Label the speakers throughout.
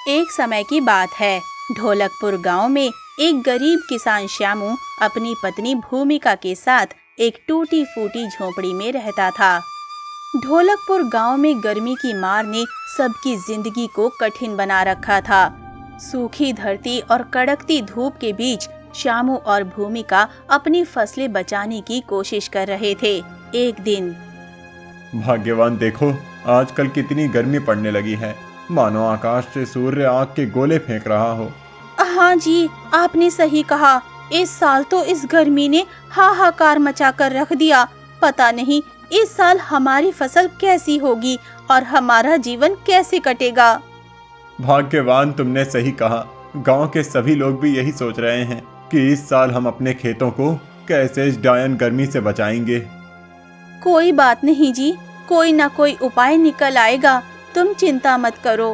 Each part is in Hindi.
Speaker 1: एक समय की बात है। ढोलकपुर गांव में एक गरीब किसान श्यामू अपनी पत्नी भूमिका के साथ एक टूटी फूटी झोपड़ी में रहता था। ढोलकपुर गांव में गर्मी की मार ने सबकी जिंदगी को कठिन बना रखा था। सूखी धरती और कड़कती धूप के बीच श्यामू और भूमिका अपनी फसलें बचाने की कोशिश कर रहे थे। एक दिन,
Speaker 2: भाग्यवान देखो, आजकल कितनी गर्मी पड़ने लगी है, मानो आकाश से सूर्य आग के गोले फेंक रहा हो।
Speaker 1: हाँ जी, आपने सही कहा। इस साल तो इस गर्मी ने हाहाकार मचा कर रख दिया। पता नहीं इस साल हमारी फसल कैसी होगी और हमारा जीवन कैसे कटेगा।
Speaker 2: भाग्यवान, तुमने सही कहा। गांव के सभी लोग भी यही सोच रहे हैं कि इस साल हम अपने खेतों को कैसे इस डायन गर्मी से बचाएंगे।
Speaker 1: कोई बात नहीं जी, कोई ना कोई उपाय निकल आएगा, तुम चिंता मत करो।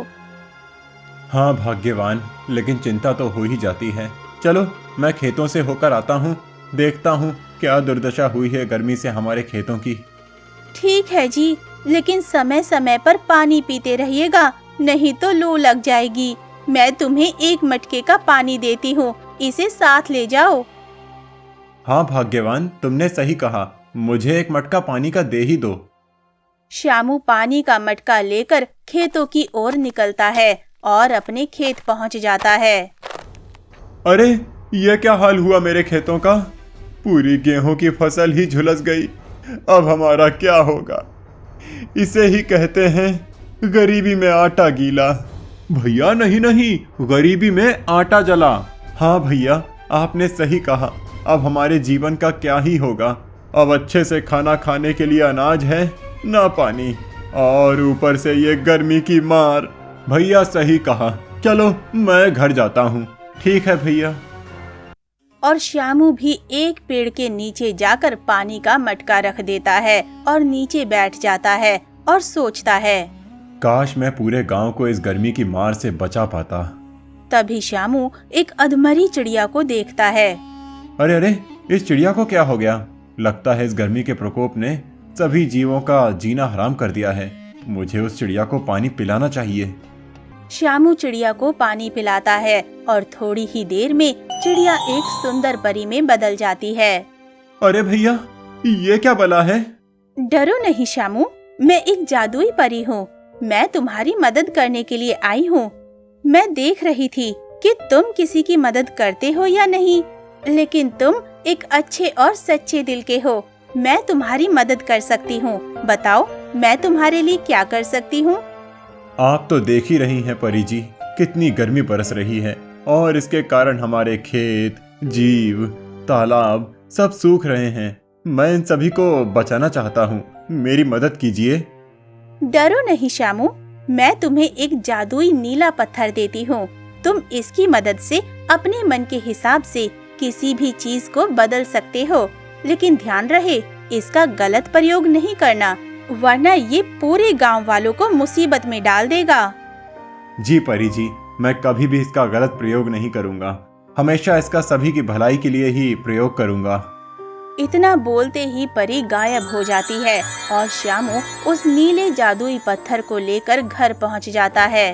Speaker 2: हाँ भाग्यवान, लेकिन चिंता तो हो ही जाती है। चलो मैं खेतों से होकर आता हूँ, देखता हूँ क्या दुर्दशा हुई है गर्मी से हमारे खेतों की।
Speaker 1: ठीक है जी, लेकिन समय समय पर पानी पीते रहिएगा, नहीं तो लू लग जाएगी। मैं तुम्हें एक मटके का पानी देती हूँ, इसे साथ ले जाओ।
Speaker 2: हाँ भाग्यवान, तुमने सही कहा, मुझे एक मटका पानी का दे ही दो।
Speaker 1: श्यामू पानी का मटका लेकर खेतों की ओर निकलता है और अपने खेत पहुंच जाता है।
Speaker 2: अरे ये क्या हाल हुआ मेरे खेतों का? पूरी गेहूं की फसल ही झुलस गई। अब हमारा क्या होगा? इसे ही कहते हैं गरीबी में आटा गीला। भैया नहीं नहीं, गरीबी में आटा जला। हाँ भैया, आपने सही कहा। अब हमारे जीवन का क्या ही होगा? अब अच्छे से खाना खाने के लिए अनाज है, ना पानी, और ऊपर से ये गर्मी की मार। भैया सही कहा, चलो मैं घर जाता हूँ। ठीक है भैया।
Speaker 1: और श्यामू भी एक पेड़ के नीचे जाकर पानी का मटका रख देता है और नीचे बैठ जाता है और सोचता है,
Speaker 2: काश मैं पूरे गांव को इस गर्मी की मार से बचा पाता।
Speaker 1: तभी श्यामू एक अधमरी चिड़िया को देखता है।
Speaker 2: अरे अरे, इस चिड़िया को क्या हो गया? लगता है इस गर्मी के प्रकोप ने सभी जीवों का जीना हराम कर दिया है। मुझे उस चिड़िया को पानी पिलाना चाहिए।
Speaker 1: श्यामू चिड़िया को पानी पिलाता है और थोड़ी ही देर में चिड़िया एक सुंदर परी में बदल जाती है।
Speaker 2: अरे भैया, ये क्या बला है?
Speaker 1: डरो नहीं श्यामू, मैं एक जादुई परी हूँ। मैं तुम्हारी मदद करने के लिए आई हूँ। मैं देख रही थी कि तुम किसी की मदद करते हो या नहीं, लेकिन तुम एक अच्छे और सच्चे दिल के हो। मैं तुम्हारी मदद कर सकती हूँ। बताओ, मैं तुम्हारे लिए क्या कर सकती हूँ?
Speaker 2: आप तो देख ही रही हैं परी जी, कितनी गर्मी बरस रही है और इसके कारण हमारे खेत, जीव, तालाब सब सूख रहे हैं। मैं इन सभी को बचाना चाहता हूँ, मेरी मदद कीजिए।
Speaker 1: डरो नहीं श्यामू, मैं तुम्हें एक जादुई नीला पत्थर देती हूँ। तुम इसकी मदद से अपने मन के हिसाब से किसी भी चीज को बदल सकते हो, लेकिन ध्यान रहे इसका गलत प्रयोग नहीं करना, वरना ये पूरे गांव वालों को मुसीबत में डाल देगा।
Speaker 2: जी परी जी, मैं कभी भी इसका गलत प्रयोग नहीं करूँगा। हमेशा इसका सभी की भलाई के लिए ही प्रयोग करूँगा।
Speaker 1: इतना बोलते ही परी गायब हो जाती है और श्यामू उस नीले जादुई पत्थर को लेकर घर पहुंच जाता है।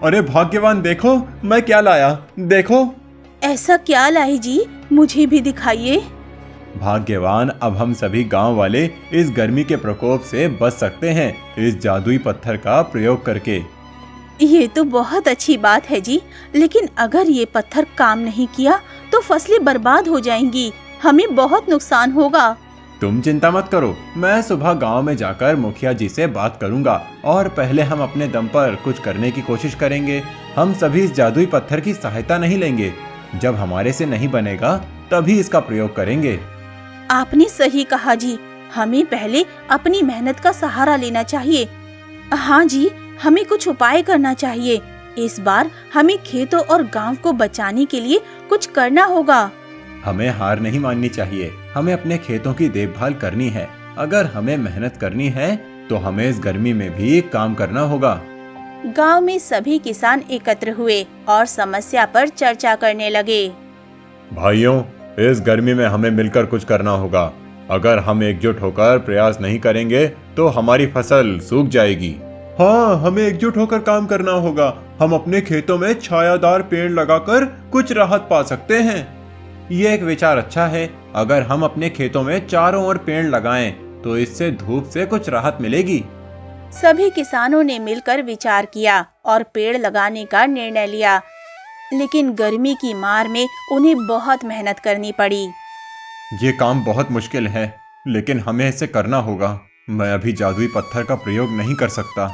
Speaker 2: अरे भाग्यवान, देखो मैं क्या लाया, देखो।
Speaker 1: ऐसा क्या लाई जी? मुझे भी दिखाइए।
Speaker 2: भाग्यवान, अब हम सभी गांव वाले इस गर्मी के प्रकोप से बच सकते हैं इस जादुई पत्थर का प्रयोग करके।
Speaker 1: ये तो बहुत अच्छी बात है जी, लेकिन अगर ये पत्थर काम नहीं किया तो फसलें बर्बाद हो जाएंगी, हमें बहुत नुकसान होगा।
Speaker 2: तुम चिंता मत करो, मैं सुबह गांव में जाकर मुखिया जी से बात करूंगा और पहले हम अपने दम पर कुछ करने की कोशिश करेंगे। हम सभी इस जादुई पत्थर की सहायता नहीं लेंगे। जब हमारे से नहीं बनेगा तभी इसका प्रयोग करेंगे।
Speaker 1: आपने सही कहा जी, हमें पहले अपनी मेहनत का सहारा लेना चाहिए। हाँ जी, हमें कुछ उपाय करना चाहिए। इस बार हमें खेतों और गांव को बचाने के लिए कुछ करना होगा।
Speaker 2: हमें हार नहीं माननी चाहिए, हमें अपने खेतों की देखभाल करनी है। अगर हमें मेहनत करनी है तो हमें इस गर्मी में भी काम करना होगा।
Speaker 1: गांव में सभी किसान एकत्र हुए और समस्या पर चर्चा करने लगे।
Speaker 2: भाइयों, इस गर्मी में हमें मिलकर कुछ करना होगा। अगर हम एकजुट होकर प्रयास नहीं करेंगे तो हमारी फसल सूख जाएगी। हाँ, हमें एकजुट होकर काम करना होगा। हम अपने खेतों में छायादार पेड़ लगाकर कुछ राहत पा सकते हैं। ये एक विचार अच्छा है। अगर हम अपने खेतों में चारों ओर पेड़ लगाएं, तो इससे धूप से कुछ राहत मिलेगी।
Speaker 1: सभी किसानों ने मिलकर विचार किया और पेड़ लगाने का निर्णय लिया, लेकिन गर्मी की मार में उन्हें बहुत मेहनत करनी पड़ी।
Speaker 2: ये काम बहुत मुश्किल है, लेकिन हमें इसे करना होगा। मैं अभी जादुई पत्थर का प्रयोग नहीं कर सकता।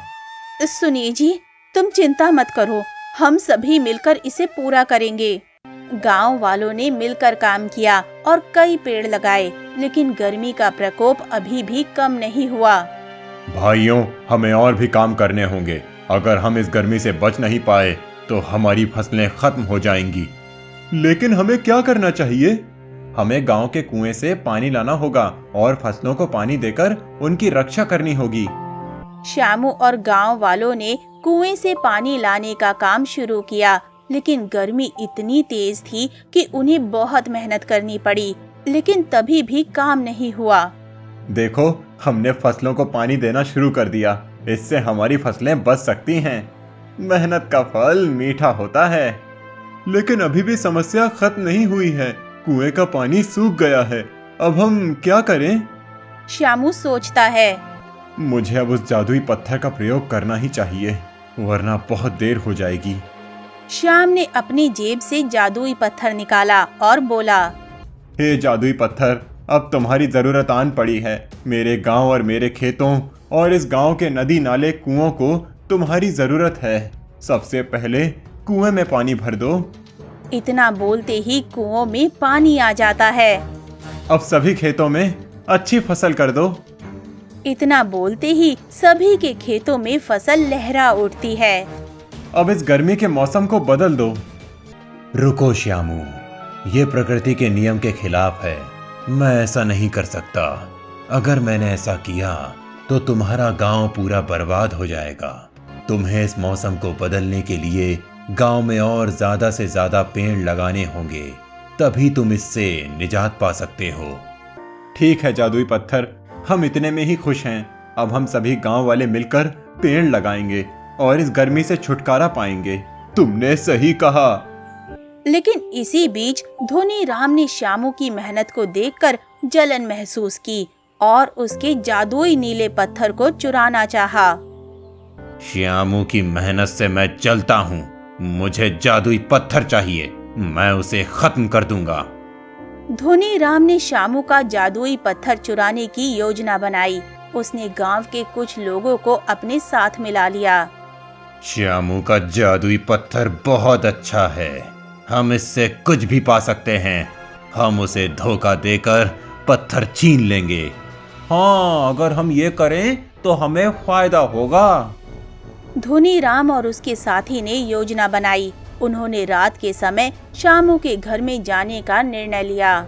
Speaker 1: सुनिए जी, तुम चिंता मत करो, हम सभी मिलकर इसे पूरा करेंगे। गांव वालों ने मिलकर काम किया और कई पेड़ लगाए, लेकिन गर्मी का प्रकोप अभी भी कम नहीं हुआ।
Speaker 2: भाइयों, हमें और भी काम करने होंगे। अगर हम इस गर्मी से बच नहीं पाए तो हमारी फसलें खत्म हो जाएंगी। लेकिन हमें क्या करना चाहिए? हमें गांव के कुएं से पानी लाना होगा और फसलों को पानी देकर उनकी रक्षा करनी होगी।
Speaker 1: श्यामू और गांव वालों ने कुएं से पानी लाने का काम शुरू किया, लेकिन गर्मी इतनी तेज थी कि उन्हें बहुत मेहनत करनी पड़ी, लेकिन तभी भी काम नहीं हुआ।
Speaker 2: देखो, हमने फसलों को पानी देना शुरू कर दिया। इससे हमारी फसलें बच सकती हैं। मेहनत का फल मीठा होता है। लेकिन अभी भी समस्या खत्म नहीं हुई है। कुएं का पानी सूख गया है। अब हम क्या करें?
Speaker 1: श्यामू सोचता है।
Speaker 2: मुझे अब उस जादुई पत्थर का प्रयोग करना ही चाहिए, वरना बहुत देर हो जाएगी।
Speaker 1: श्याम ने अपनी जेब से जादुई पत्थर निकाला और बोला,
Speaker 2: हे जादुई पत्थर, अब तुम्हारी जरूरत आन पड़ी है। मेरे गांव और मेरे खेतों और इस गांव के नदी नाले कुओं को तुम्हारी जरूरत है। सबसे पहले कुएं में पानी भर दो।
Speaker 1: इतना बोलते ही कुओं में पानी आ जाता है।
Speaker 2: अब सभी खेतों में अच्छी फसल कर दो।
Speaker 1: इतना बोलते ही सभी के खेतों में फसल लहरा उठती है।
Speaker 2: अब इस गर्मी के मौसम को बदल दो।
Speaker 3: रुको श्यामू, ये प्रकृति के नियम के खिलाफ है। मैं ऐसा नहीं कर सकता। अगर मैंने ऐसा किया तो तुम्हारा गांव पूरा बर्बाद हो जाएगा। तुम्हें इस मौसम को बदलने के लिए गांव में और ज्यादा से ज्यादा पेड़ लगाने होंगे, तभी तुम इससे निजात पा सकते हो।
Speaker 2: ठीक है जादुई पत्थर, हम इतने में ही खुश हैं। अब हम सभी गांव वाले मिलकर पेड़ लगाएंगे और इस गर्मी से छुटकारा पाएंगे। तुमने सही कहा।
Speaker 1: लेकिन इसी बीच धोनी राम ने श्यामू की मेहनत को देखकर जलन महसूस की और उसके जादुई नीले पत्थर को चुराना चाहा।
Speaker 3: श्यामू की मेहनत से मैं जलता हूँ। मुझे जादुई पत्थर चाहिए। मैं उसे खत्म कर दूंगा।
Speaker 1: धोनी राम ने श्यामू का जादुई पत्थर चुराने की योजना बनाई। उसने गांव के कुछ लोगों को अपने साथ मिला लिया।
Speaker 3: श्यामू का जादुई पत्थर बहुत अच्छा है। हम इससे कुछ भी पा सकते हैं। हम उसे धोखा देकर पत्थर छीन लेंगे।
Speaker 2: हाँ, अगर हम ये करें तो हमें फायदा होगा।
Speaker 1: धोनी राम और उसके साथी ने योजना बनाई। उन्होंने रात के समय श्यामू के घर में जाने का निर्णय लिया।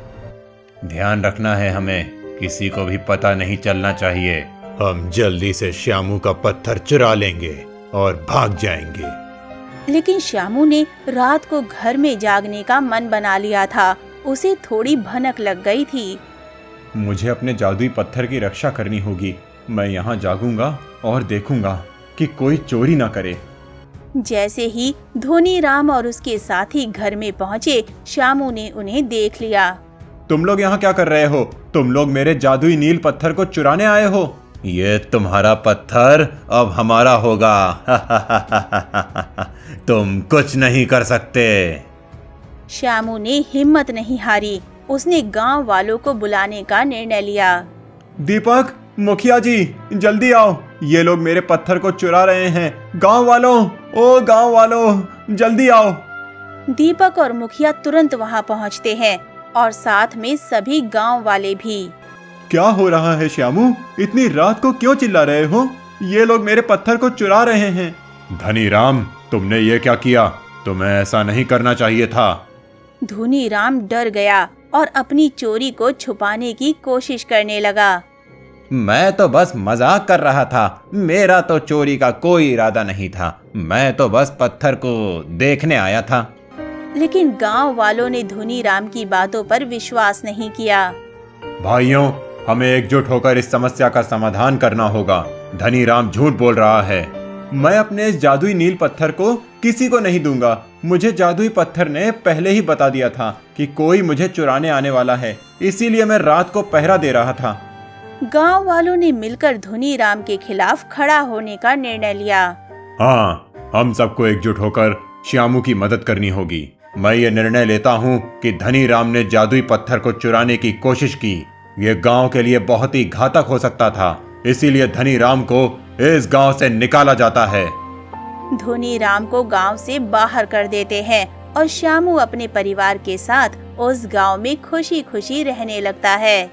Speaker 3: ध्यान रखना है, हमें किसी को भी पता नहीं चलना चाहिए। हम जल्दी से श्यामू का पत्थर चुरा लेंगे और भाग जाएंगे।
Speaker 1: लेकिन श्यामू ने रात को घर में जागने का मन बना लिया था। उसे थोड़ी भनक लग गई थी।
Speaker 2: मुझे अपने जादुई पत्थर की रक्षा करनी होगी। मैं यहाँ जागूंगा और देखूंगा कि कोई चोरी ना करे।
Speaker 1: जैसे ही धोनी राम और उसके साथी घर में पहुँचे, श्यामू ने उन्हें देख लिया।
Speaker 2: तुम लोग यहाँ क्या कर रहे हो? तुम लोग मेरे जादुई नील पत्थर को चुराने आए हो?
Speaker 3: ये तुम्हारा पत्थर अब हमारा होगा। तुम कुछ नहीं कर सकते।
Speaker 1: श्यामू ने हिम्मत नहीं हारी। उसने गांव वालों को बुलाने का निर्णय लिया।
Speaker 2: दीपक, मुखिया जी, जल्दी आओ। ये लोग मेरे पत्थर को चुरा रहे हैं। गांव वालों, ओ गांव वालों, जल्दी आओ।
Speaker 1: दीपक और मुखिया तुरंत वहां पहुंचते हैं और साथ में सभी गांव वाले भी।
Speaker 2: क्या हो रहा है श्यामू? इतनी रात को क्यों चिल्ला रहे हो? ये लोग मेरे पत्थर को चुरा रहे हैं।
Speaker 3: धनी राम, तुमने ये क्या किया? तुम्हें ऐसा नहीं करना चाहिए था।
Speaker 1: धोनी राम डर गया और अपनी चोरी को छुपाने की कोशिश करने लगा।
Speaker 3: मैं तो बस मजाक कर रहा था। मेरा तो चोरी का कोई इरादा नहीं था। मैं तो बस पत्थर को देखने आया था।
Speaker 1: लेकिन गांव वालों ने धोनी राम की बातों पर विश्वास नहीं किया।
Speaker 2: भाइयों, हमें एकजुट होकर इस समस्या का समाधान करना होगा। धनी राम झूठ बोल रहा है। मैं अपने इस जादुई नील पत्थर को किसी को नहीं दूंगा। मुझे जादुई पत्थर ने पहले ही बता दिया था कि कोई मुझे चुराने आने वाला है, इसीलिए मैं रात को पहरा दे रहा था।
Speaker 1: गांव वालों ने मिलकर धुनीराम के खिलाफ खड़ा होने का निर्णय लिया।
Speaker 3: हाँ, हम सबको एकजुट होकर श्यामू की मदद करनी होगी। मैं ये निर्णय लेता हूँ कि धनीराम ने जादुई पत्थर को चुराने की कोशिश की। ये गांव के लिए बहुत ही घातक हो सकता था, इसीलिए धनीराम को इस गांव से निकाला जाता है।
Speaker 1: धुनीराम को गांव से बाहर कर देते हैं और श्यामू अपने परिवार के साथ उस गांव में खुशी खुशी रहने लगता है।